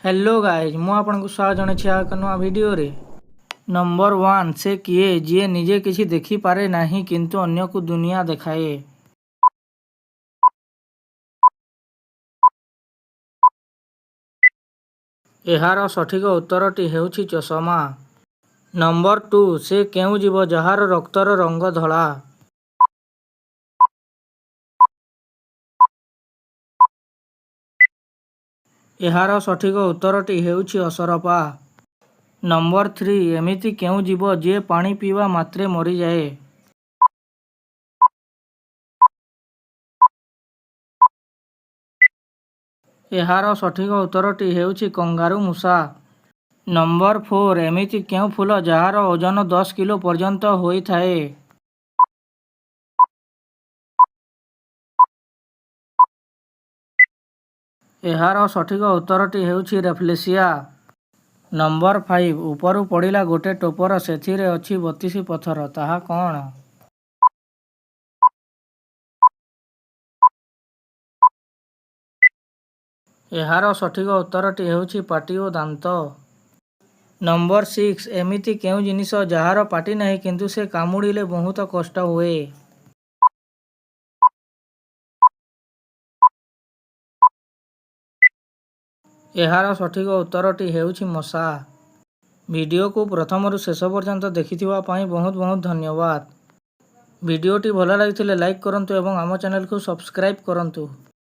Hello guys मु आपन स्वागत जनाई एक नुआ वीडियो रे। नंबर 1 से किए जी निजे किसी देखी पारे नहीं किंतु अन्य को दुनिया देखाए। एहार सठिक उत्तरटी हेउछि चषमा। नंबर 2 से केउ जीव जहार रक्तर रंग धला। एहार सठिक उत्तरटी हेउछि असरपा। नंबर 3 एमिति केउ जीव जे पानी पीवा मात्रे मरी जाए। एहार सठिक उत्तरटी हेउछि कंगारू मूषा। नंबर 4 एमिति केउ फूल जहार ओजन 10 किलो पर्यंत होई थाए। एहार सठिक उत्तरटी हेउछि रेफ्लेसिया। नंबर 5 उपरु पड़िला गोटे टोपर सेथिरे अछि 32 पत्थर ताहा कौन। एहार सठिक उत्तरटी हेउछि पाटी ओ दांत। नंबर 6 एमिति केउ जिनिस जहार पाटी नहीं किंतु से कामुड़िले बहुत कष्ट हुए। एहार सठिक उत्तरटी हेउछि मशा। वीडियो को प्रथम शेष पर्यंत देखिथिबा पाई बहुत बहुत धन्यवाद। वीडियोटी भल लगिथिले लाइक करंतु एवं आम चैनल को सब्सक्राइब करंतु।